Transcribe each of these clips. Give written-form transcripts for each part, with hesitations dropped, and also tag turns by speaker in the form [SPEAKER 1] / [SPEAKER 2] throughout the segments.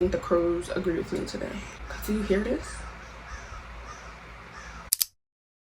[SPEAKER 1] The crows agree with me today. Do you hear this?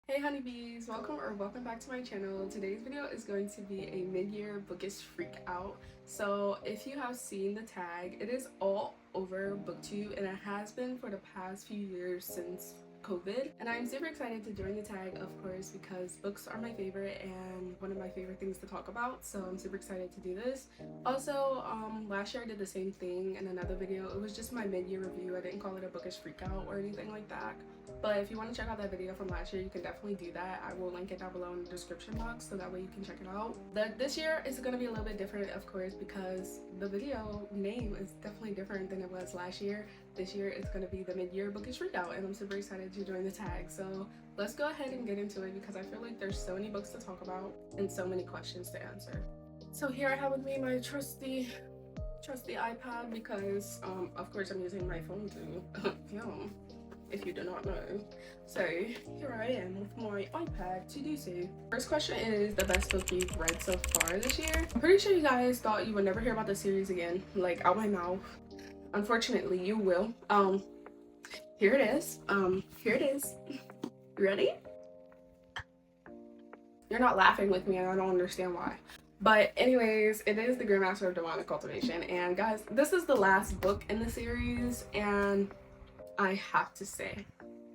[SPEAKER 1] Hey honeybees, welcome back to my channel. Today's video is going to be a mid-year bookish freak out. So if you have seen the tag, it is all over booktube and it has been for the past few years since COVID, and I'm super excited to join the tag, of course, because books are my favorite and one of my favorite things to talk about, so I'm super excited to do this. Also, last year I did the same thing in another video. It was just my mid-year review. I didn't call it a bookish freakout or anything like that, but if you want to check out that video from last year, you can definitely do that. I will link it down below in the description box so that way you can check it out. This year is going to be a little bit different, of course, because the video name is definitely different than it was last year. This year it's going to be the mid-year bookish freakout, and I'm super excited to join the tag. So let's go ahead and get into it because I feel like there's so many books to talk about and so many questions to answer. So here I have with me my trusty iPad because of course I'm using my phone to film, if you do not know. So here I am with my iPad to do so. First question is the best book you've read so far this year. I'm pretty sure you guys thought you would never hear about the series again, like out my mouth. Unfortunately, you will. Here it is. Here it is. You ready? You're not laughing with me and I don't understand why. But anyways, it is The Grandmaster of Demonic Cultivation. And guys, this is the last book in the series and I have to say,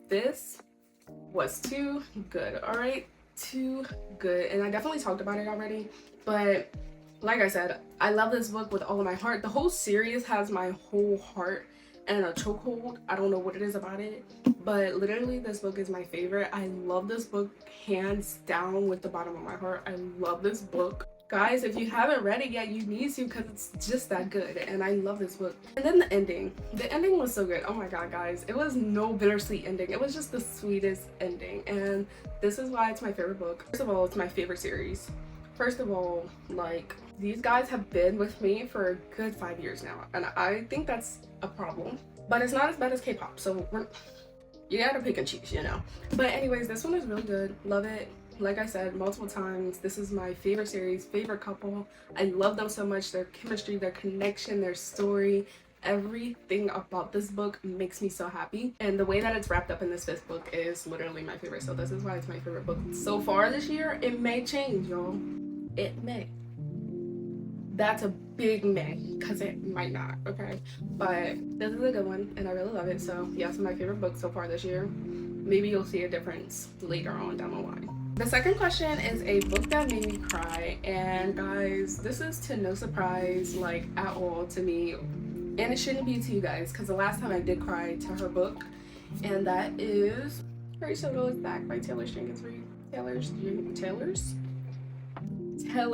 [SPEAKER 1] this was too good, alright? Too good. And I definitely talked about it already, but like I said, I love this book with all of my heart. The whole series has my whole heart and a chokehold. I don't know what it is about it, but literally this book is my favorite. I love this book hands down with the bottom of my heart. I love this book. Guys, if you haven't read it yet, you need to because it's just that good and I love this book. And then the ending was so good. Oh my god, guys, it was no bittersweet ending. It was just the sweetest ending, and this is why it's my favorite book. First of all, it's my favorite series. First of all, like, these guys have been with me for a good 5 years now, and I think that's a problem. But it's not as bad as K-pop, so you gotta pick and choose, you know. But anyways, this one is really good. Love it. Like I said multiple times, this is my favorite series, favorite couple. I love them so much. Their chemistry, their connection, their story, everything about this book makes me so happy. And the way that it's wrapped up in this fifth book is literally my favorite. So this is why it's my favorite book so far this year. It may change, y'all. It may. That's a big may, because it might not, okay? But this is a good one and I really love it. So yes, my favorite book so far this year. Maybe you'll see a difference later on down the line. The second question is a book that made me cry, and guys, this is to no surprise like at all to me, and it shouldn't be to you guys because the last time I did cry to her book, and that is Soto is Back by Taylor Jenkins Reid. Taylor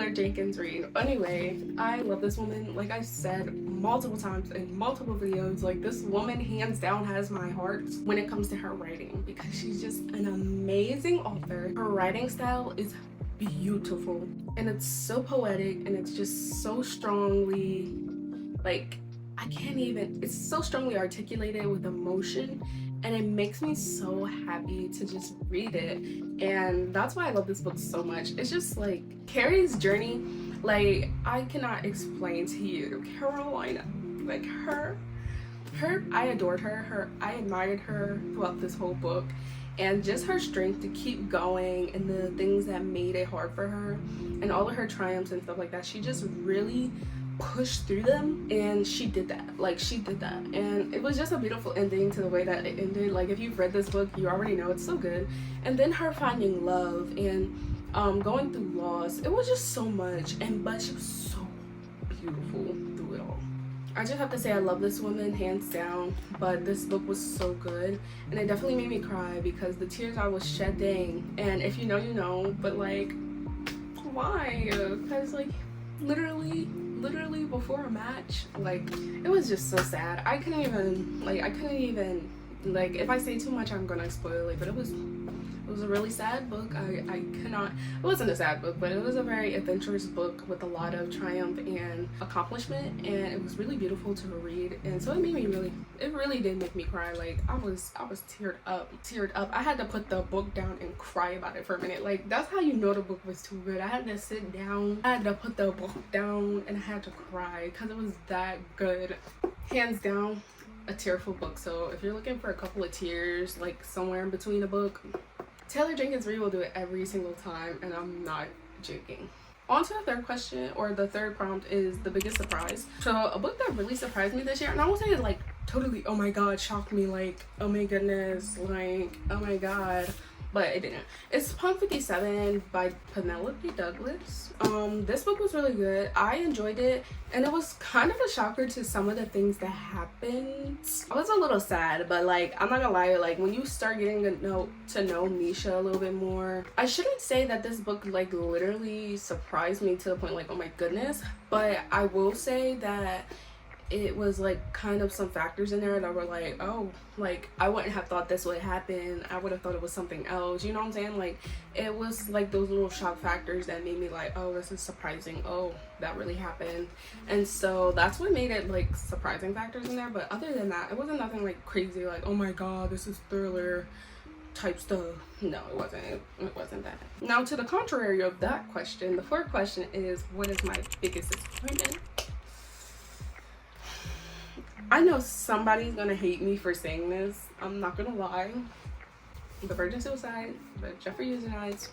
[SPEAKER 1] Jenkins Reid. Anyway, I love this woman. Like I said multiple times in multiple videos, like this woman hands down has my heart when it comes to her writing because she's just an amazing author. Her writing style is beautiful and it's so poetic and it's just so strongly, like, it's so strongly articulated with emotion, and it makes me so happy to just read it. And that's why I love this book so much. It's just like Carrie's journey, like I cannot explain to you. Carolina, like her I adored her. I admired her throughout this whole book, and just her strength to keep going and the things that made it hard for her and all of her triumphs and stuff like that. She just really pushed through them, and she did that. And it was just a beautiful ending to the way that it ended. Like if you've read this book, you already know it's so good. And then her finding love and going through loss, it was just so much, but she was so beautiful through it all. I just have to say I love this woman hands down, but this book was so good and it definitely made me cry because the tears I was shedding, and if you know you know, but like why? Because like literally before a match, like it was just so sad. I couldn't even like if I say too much I'm gonna spoil it, but it was a really sad book. It wasn't a sad book, but it was a very adventurous book with a lot of triumph and accomplishment, and it was really beautiful to read. And so it really did make me cry. Like I was teared up. I had to put the book down and cry about it for a minute. Like that's how you know the book was too good. I had to sit down, I had to put the book down, and I had to cry because it was that good. Hands down, a tearful book. So if you're looking for a couple of tears, like somewhere in between a book, Taylor Jenkins Reid will do it every single time, and I'm not joking. On to the third question, or the third prompt, is the biggest surprise. So a book that really surprised me this year, and I won't say it like totally, oh my god, shocked me, like, oh my goodness, like, oh my god, but it didn't. It's Pump 57 by Penelope Douglas. This book was really good. I enjoyed it, and it was kind of a shocker to some of the things that happened. I was a little sad, but like, I'm not gonna lie, like when you start getting to know Misha a little bit more, I shouldn't say that this book like literally surprised me to the point like, oh my goodness, but I will say that it was like kind of some factors in there that were like, oh, like I wouldn't have thought this would happen. I would have thought it was something else, you know what I'm saying? Like it was like those little shock factors that made me like, oh, this is surprising, oh, that really happened. And so that's what made it like surprising factors in there. But other than that, it wasn't nothing like crazy, like, oh my god, this is thriller type stuff. No, it wasn't that. Now, to the contrary of that question, the fourth question is, what is my biggest disappointment? I know somebody's gonna hate me for saying this. I'm not gonna lie. The Virgin Suicide by Jeffrey Eugenides.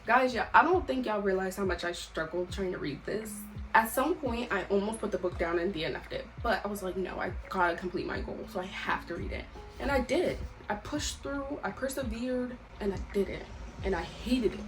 [SPEAKER 1] Guys, yeah, I don't think y'all realize how much I struggled trying to read this. At some point, I almost put the book down and DNF'd it. But I was like, no, I gotta complete my goal, so I have to read it. And I did. I pushed through, I persevered, and I did it. And I hated it.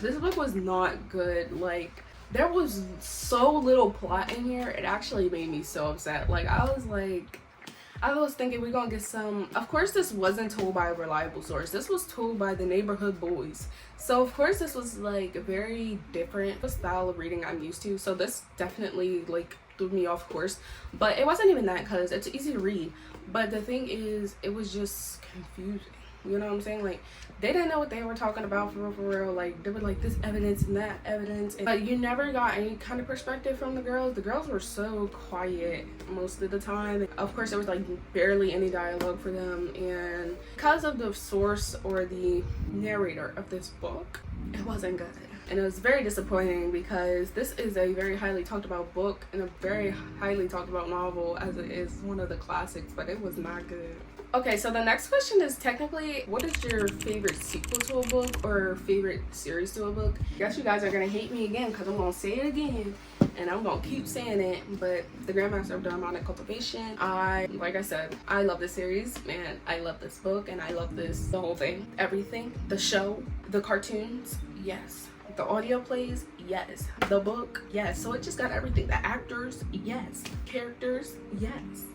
[SPEAKER 1] This book was not good. Like, there was so little plot in here, it actually made me so upset. Like, I was thinking we're gonna get some, of course this wasn't told by a reliable source. This was told by the neighborhood boys. So of course this was like a very different style of reading I'm used to. So this definitely like threw me off course. But it wasn't even that, because it's easy to read. But the thing is, it was just confusing. You know what I'm saying? Like, they didn't know what they were talking about for real. Like, they were like, this evidence and that evidence. But you never got any kind of perspective from the girls. The girls were so quiet most of the time. Of course, there was like barely any dialogue for them. And because of the source or the narrator of this book, it wasn't good. And it was very disappointing, because this is a very highly talked about book and a very highly talked about novel, as it is one of the classics, but it was not good. Okay, so the next question is technically, what is your favorite sequel to a book or favorite series to a book? I guess you guys are gonna hate me again, because I'm gonna say it again and I'm gonna keep saying it, but The Grandmaster of Demonic Cultivation, like I said, I love this series, man. I love this book, and I love this, the whole thing, everything. The show, the cartoons, yes. The audio plays, yes. The book, yes. So it just got everything. The actors, yes. Characters, yes.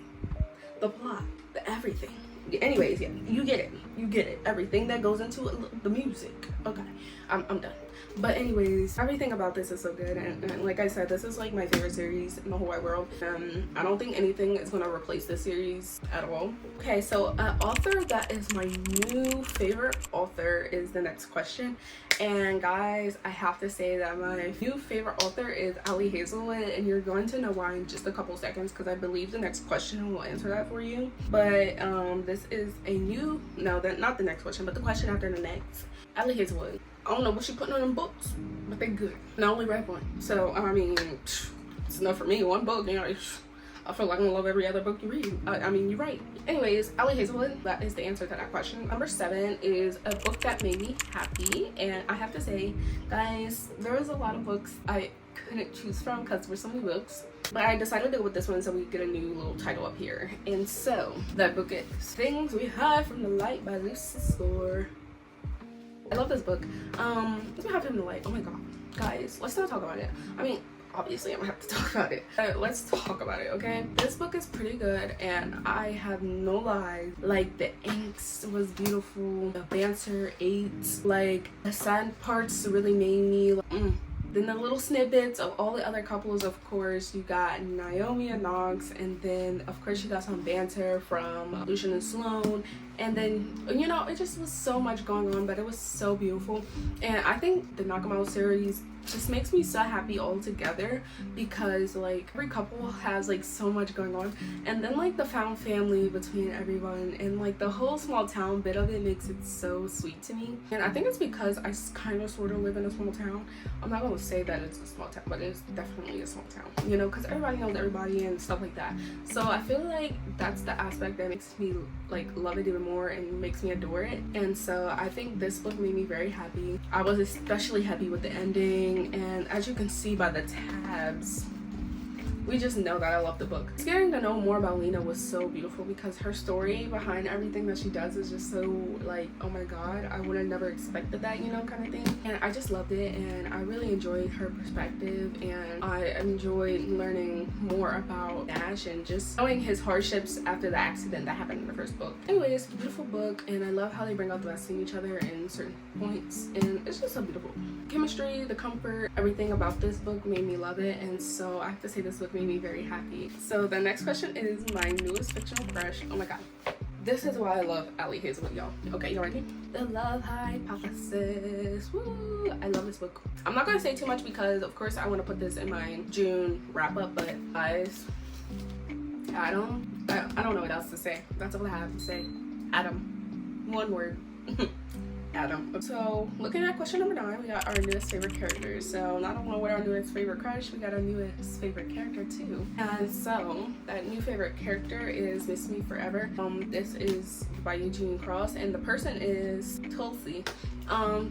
[SPEAKER 1] The plot, the everything. Anyways, yeah, you get it. You get it. Everything that goes into it, the music. Okay, I'm done. But anyways, everything about this is so good, and like I said, this is like my favorite series in the whole wide world. I don't think anything is gonna replace this series at all. Okay, so author that is my new favorite author is the next question. And guys, I have to say that my new favorite author is Hazelwood, and you're going to know why in just a couple seconds, because I believe the next question will answer that for you. But this is a new, no, not the next question, but the question after the next. Hazelwood. I don't know what she putting on them books, but they good. And I only read one, so I mean, it's enough for me. One book, you know. I feel like I'm gonna love every other book you read. I mean, you're right. Anyways, Hazelwood, that is the answer to that question. Number 7 is a book that made me happy. And I have to say, guys, there was a lot of books I couldn't choose from because there were so many books. But I decided to go with this one so we get a new little title up here. And so, that book is Things We Hide from the Light by Lucy Score. I love this book. Things We Hide from the Light. Oh my god. Guys, let's not talk about it. I mean, obviously I'm gonna have to talk about it. Let's talk about it, okay? This book is pretty good, and I have no lies. Like, the inks was beautiful, the banter ate, like the sad parts really made me like, Then the little snippets of all the other couples, of course, you got Naomi and Knox, and then of course you got some banter from Lucian and Sloane, and then, you know, it just was so much going on, but it was so beautiful. And I think the Nakamau series just makes me so happy altogether, because like every couple has like so much going on, and then like the found family between everyone and like the whole small town bit of it makes it so sweet to me. And I think it's because I kind of sort of live in a small town. I'm not gonna say that it's a small town, but it's definitely a small town, you know, because everybody knows everybody and stuff like that. So I feel like that's the aspect that makes me like love it even more and makes me adore it. And so I think this book made me very happy. I was especially happy with the ending, and as you can see by the tabs, we just know that I love the book. Getting to know more about Lena was so beautiful, because her story behind everything that she does is just so like, oh my god, I would have never expected that, you know, kind of thing. And I just loved it, and I really enjoyed her perspective, and I enjoyed learning more about Nash and just knowing his hardships after the accident that happened in the first book. Anyways, beautiful book, and I love how they bring out the best in each other in certain points, and it's just so beautiful. Chemistry, the comfort, everything about this book made me love it, and so I have to say this book made me very happy. So the next question is my newest fictional crush. Oh my god, this is why I love @Hazelwood, y'all. Okay, you ready? The Love Hypothesis. Woo! I love this book. I'm not gonna say too much because of course I want to put this in my June wrap up, but guys, I don't know what else to say. That's all I have to say. Adam. One word. Adam. So looking at question number 9, we got our newest favorite characters. So not only what our newest favorite crush, we got our newest favorite character too. And so that new favorite character is Miss Me Forever. This is by Eugene Cross, and the person is Tulsi.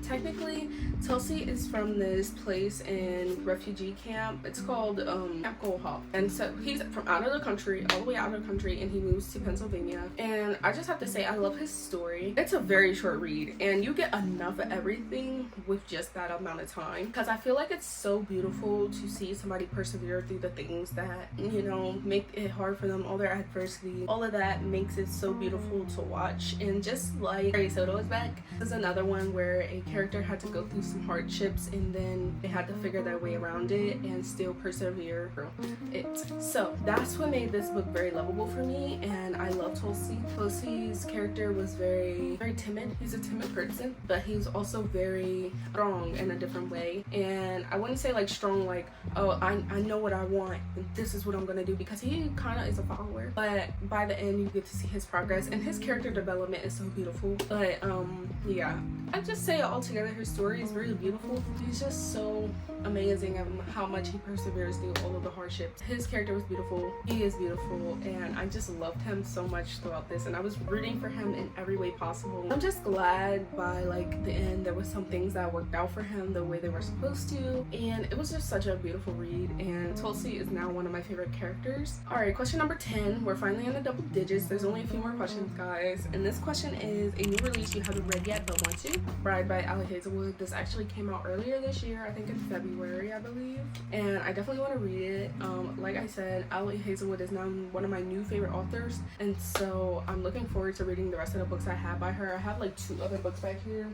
[SPEAKER 1] Technically Tulsi is from this place in refugee camp. It's called Camp Goldhawk, and so he's from out of the country, all the way out of the country, and he moves to Pennsylvania. And I just have to say I love his story. It's a very short read, and you get enough of everything with just that amount of time, because I feel like it's so beautiful to see somebody persevere through the things that, you know, make it hard for them, all their adversity, all of that makes it so beautiful to watch. And just like Soto is back, this is another one where a character had to go through some hardships, and then they had to figure their way around it and still persevere through it. So that's what made this book very lovable for me, and I love Tulsi. Tulsi's character was very timid. He's a timid person, but he's also very strong in a different way. And I wouldn't say like strong like, oh, I know what I want and this is what I'm gonna do, because he kind of is a follower, but by the end you get to see his progress, and his character development is so beautiful. But yeah, I just say altogether his story is really beautiful. He's just so amazing at how much he perseveres through all of the hardships. His character was beautiful, he is beautiful, and I just loved him so much throughout this, and I was rooting for him in every way possible. I'm just glad by like the end there was some things that worked out for him the way they were supposed to, and it was just such a beautiful read, and Tulsi is now one of my favorite characters. Alright, question number 10. We're finally in the double digits. There's only a few more questions, guys, and this question is a new release you haven't read yet but want to. Bride by Hazelwood. This actually came out earlier this year, I think in February, I believe, and I definitely want to read it. Like I said, Hazelwood is now one of my new favorite authors, and so I'm looking forward to reading the rest of the books I have by her. I have like 2 other books back here.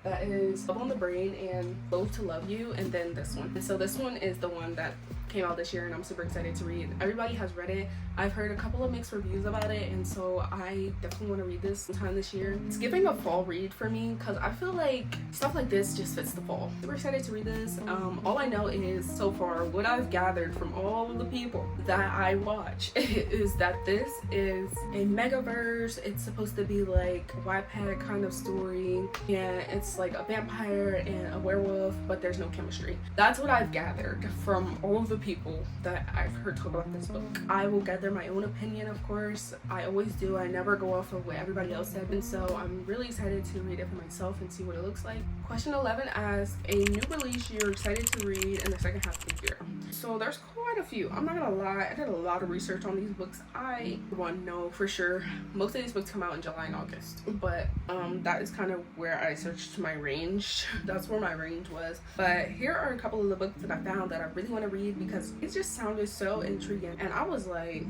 [SPEAKER 1] That is Love on the Brain and Loathe to Love You, and then this one. And so this one is the one that came out this year, and I'm super excited to read. Everybody has read it. I've heard a couple of mixed reviews about it, and so I definitely want to read this sometime this year. It's giving a fall read for me, because I feel like stuff like this just fits the fall. Super excited to read this. All I know is so far what I've gathered from all of the people that I watch is that this is a megaverse. It's supposed to be like a Wattpad kind of story, and it's like a vampire and a werewolf, but there's no chemistry. That's what I've gathered from all of the people that I've heard talk about this book. I will gather my own opinion, of course. I always do. I never go off of what everybody else said, and so I'm really excited to read it for myself and see what it looks like. Question 11 asks, a new release you're excited to read in the second half of the year. So there's quite a few. I'm not gonna lie, I did a lot of research on these books. I want to know for sure. Most of these books come out in July and August, but that is kind of where I searched my range. That's where my range was. But here are a couple of the books that I found that I really want to read, because it just sounded so intriguing, and I was like,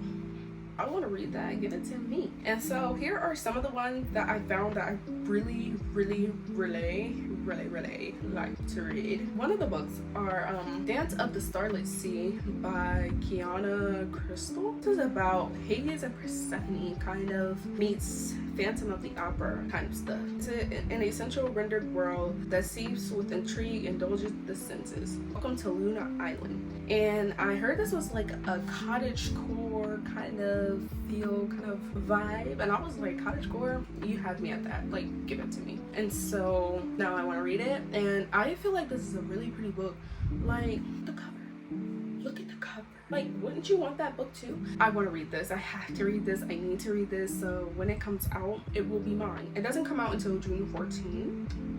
[SPEAKER 1] I want to read that. Give it to me. And so here are some of the ones that I found that I really like to read. One of the books are Dance of the Starlit Sea by Kiana Crystal. This is about Hades and Persephone kind of meets Phantom of the Opera kind of stuff. It's in a central rendered world that seeps with intrigue, indulges the senses. Welcome to Luna Island. And I heard this was like a cottagecore kind of feel, kind of vibe, and I was like, cottagecore, you had me at that, like, give it to me. And so now I want to read it, and I feel like this is a really pretty book. Like, the cover, look at the cover. Like, wouldn't you want that book too? I want to read this. I have to read this. I need to read this. So when it comes out, it will be mine. It doesn't come out until June 14th.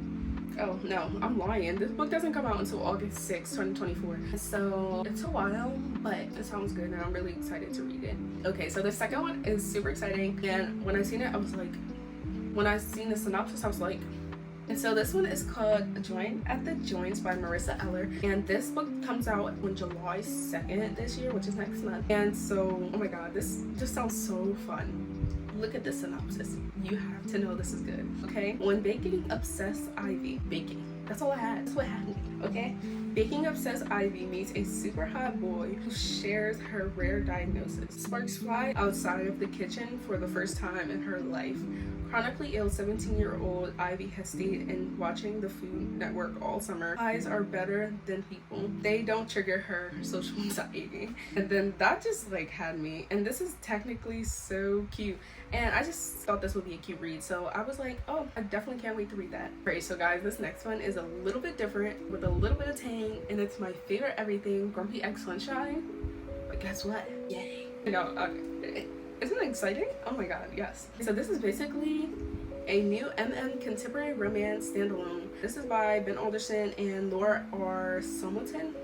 [SPEAKER 1] Oh no, I'm lying. This book doesn't come out until August 6, 2024. So it's a while, but it sounds good and I'm really excited to read it. Okay, so the second one is super exciting, and when I seen it, I was like, when I seen the synopsis, I was like, and so this one is called Join at the Joints by Marissa Eller, and this book comes out on July 2nd this year, which is next month. And so, oh my god, this just sounds so fun. Look at the synopsis. You have to know this is good, okay? When baking obsessed Ivy, baking, that's all I had. That's what happened, okay? Baking obsessed Ivy meets a super hot boy who shares her rare diagnosis. Sparks fly outside of the kitchen for the first time in her life. Chronically ill 17-year-old Ivy has stayed in watching the Food Network all summer. Pies are better than people. They don't trigger her social anxiety. And then that just like had me. And this is technically so cute. And I just thought this would be a cute read. So I was like, oh, I definitely can't wait to read that. Great, so guys, this next one is a little bit different with a little bit of tang. And it's my favorite everything, Grumpy Egg Sunshine. But guess what? Yay. You know, isn't it exciting? Oh my god, yes. So this is basically a new contemporary romance standalone. This is by Ben Alderson and Laura R. Somerton.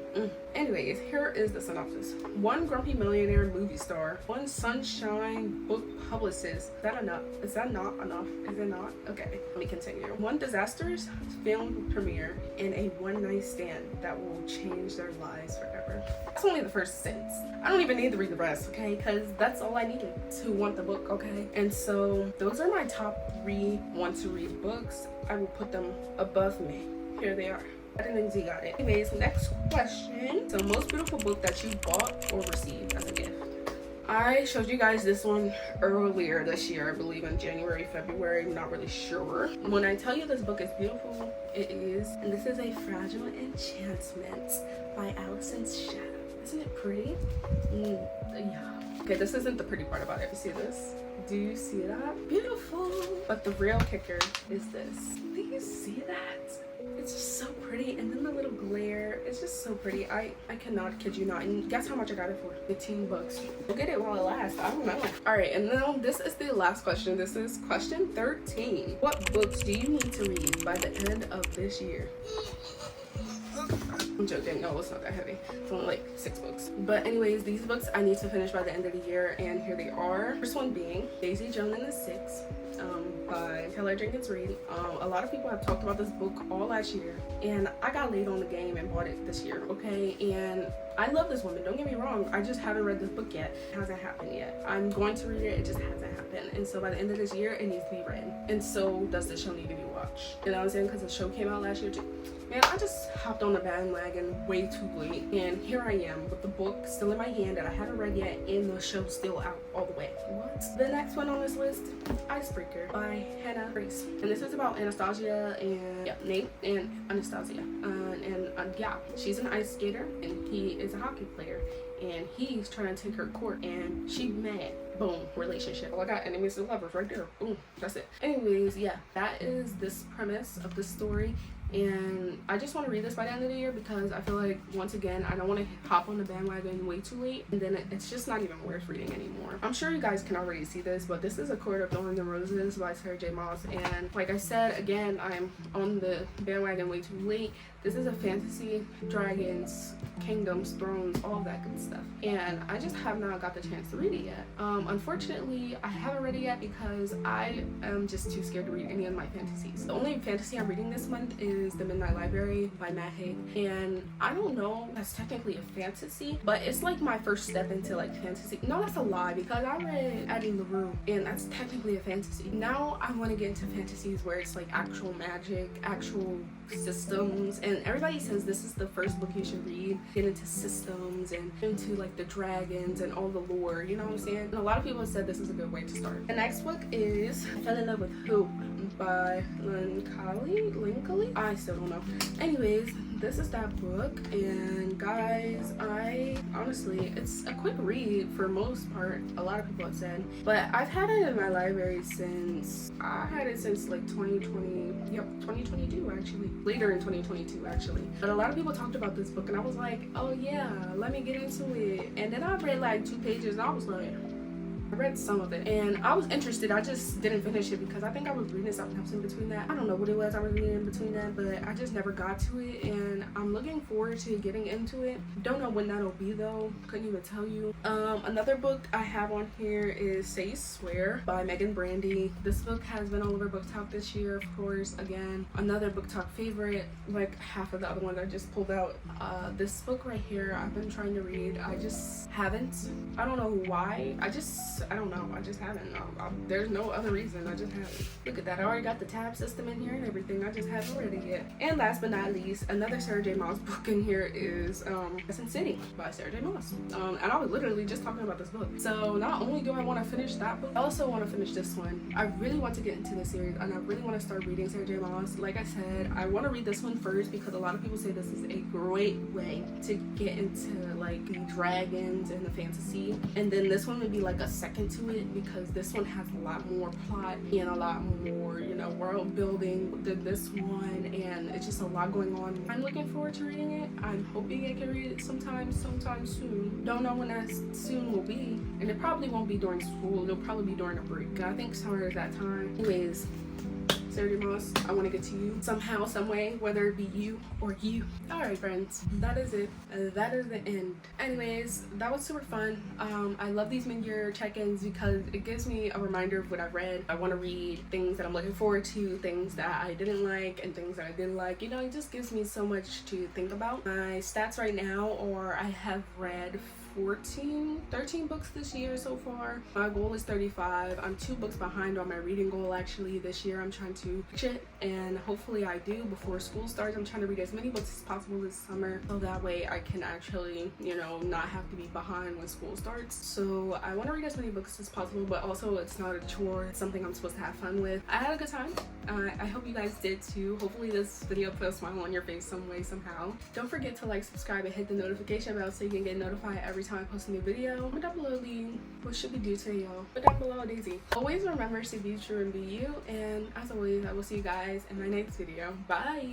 [SPEAKER 1] Anyways, here is the synopsis. One grumpy millionaire movie star, one sunshine book publicist. Is that enough? Is that not enough? Is it not? Okay, let me continue. One disastrous film premiere and a one-night stand that will change their lives forever. That's only the first sentence. I don't even need to read the rest, okay? Because that's all I needed to want the book, okay? And so those are my top 3 want-to-read books. I will put them above me. Here they are. I didn't think you got it. Anyways, next question. So, most beautiful book that you bought or received as a gift. I showed you guys this one earlier this year, I believe in January, February, I'm not really sure. When I tell you this book is beautiful, it is. And this is A Fragile Enchantment by Allison's Shadow. Isn't it pretty? Yeah. Okay, this isn't the pretty part about it. You see this? Do you see that? Beautiful. But the real kicker is this. Do you see that? It's just so pretty, and then the little glare, it's just so pretty. I cannot kid you not. And guess how much I got it for? 15 bucks. We'll get it while it lasts. I don't know. All right, and now this is the last question. This is question 13. What books do you need to read by the end of this year? I'm joking. No, it's not that heavy. It's only like 6 books. But anyways, these books I need to finish by the end of the year, and here they are. First one being Daisy Jones and the Six by Jenkins Reid. A lot of people have talked about this book all last year, and I got late on the game and bought it this year, okay? And I love this woman, don't get me wrong. I just haven't read this book yet. It hasn't happened yet. I'm going to read it, it just hasn't happened. And so by the end of this year, it needs to be read. And so does the show need to be watched. You know what I'm saying? Because the show came out last year too. Man, I just hopped on the bandwagon way too late, and here I am with the book still in my hand that I haven't read yet, and the show's still out all the way. What? The next one on this list, Icebreaker by Hannah Grace. And this is about Anastasia and Nate and Anastasia. Yeah, she's an ice skater and he is a hockey player, and he's trying to take her to court, and she's mad. Boom, relationship. Oh, I got enemies and lovers right there. Boom, that's it. Anyways, yeah, that is this premise of the story. And I just want to read this by the end of the year because I feel like, once again, I don't want to hop on the bandwagon way too late, and then it's just not even worth reading anymore. I'm sure you guys can already see this, but this is A Court of Thorns and Roses by sarahjmaas. And like I said, again, I'm on the bandwagon way too late. This is a fantasy, dragons, kingdoms, thrones, all that good stuff. And I just have not got the chance to read it yet. Unfortunately, I haven't read it yet because I am just too scared to read any of my fantasies. The only fantasy I'm reading this month is is The Midnight Library by Matt Haig, and I don't know, that's technically a fantasy, but it's like my first step into like fantasy. No, that's a lie, because I read 𝚑𝚘 and that's technically a fantasy. Now I want to get into fantasies where it's like actual magic, actual systems, and everybody says this is the first book you should read. Get into systems and into like the dragons and all the lore, you know what I'm saying? And a lot of people have said this is a good way to start. The next book is I Fell in Love with Hope by 𝚟𝚒𝚘𝚘𝚔. I still don't know. Anyways, this is that book, and guys, I honestly, it's a quick read for most part, a lot of people have said, but I've had it in my library since, I had it since like 2020, yep, 2022 actually, later in 2022 actually. But a lot of people talked about this book and I was like, oh yeah, let me get into it. And then I read like 2 pages and I was like, I read some of it and I was interested. I just didn't finish it because I think I was reading something else in between that. I don't know what it was I was reading in between that, but I just never got to it, and I'm looking forward to getting into it. Don't know when that'll be though, couldn't even tell you. Another book I have on here is Say Swear by Megan Brandy. This book has been all over BookTok this year, of course. Again, another BookTok favorite, like half of the other ones I just pulled out. This book right here I've been trying to read, I just haven't. I don't know why, I don't know, I just haven't. There's no other reason, I just haven't. Look at that, I already got the tab system in here and everything, I just haven't read it yet. And last but not least, another 𝚟𝚑𝚘𝚘𝚔 book in here is Crescent City by 𝚟𝚑𝚘𝚘𝚔. And I was literally just talking about this book. So not only do I want to finish that book, I also want to finish this one. I really want to get into this series and I really want to start reading 𝚟𝚑𝚘𝚘𝚔. Like I said, I want to read this one first because a lot of people say this is a great way to get into like the dragons and the fantasy, and then this one would be like a second to it because this one has a lot more plot and a lot more, you know, world building than this one, and it's just a lot going on. I'm looking forward to reading it. I'm hoping I can read it sometime soon. Don't know when that soon will be, and it probably won't be during school. It'll probably be during a break. I think summer is that time. Anyways, 𝚟𝚑𝚘𝚘𝚔, I want to get to you somehow, some way, whether it be you or you. Alright friends, that is it. That is the end. Anyways, that was super fun. I love these mid-year check-ins because it gives me a reminder of what I've read. I want to read things that I'm looking forward to, things that I didn't like, and things that I did like. You know, it just gives me so much to think about. My stats right now are I have read 13 books this year so far. My goal is 35. I'm 2 books behind on my reading goal actually this year. I'm trying to reach it, and hopefully I do before school starts. I'm trying to read as many books as possible this summer so that way I can actually, you know, not have to be behind when school starts. So I want to read as many books as possible, but also it's not a chore. It's something I'm supposed to have fun with. I had a good time. I hope you guys did too. Hopefully this video put a smile on your face some way, somehow. Don't forget to like, subscribe, and hit the notification bell so you can get notified every time I post a new video. Comment down below what should we do today, y'all. Put down below, Daisy. Always remember to be true and be you, and as always I will see you guys in my next video. Bye.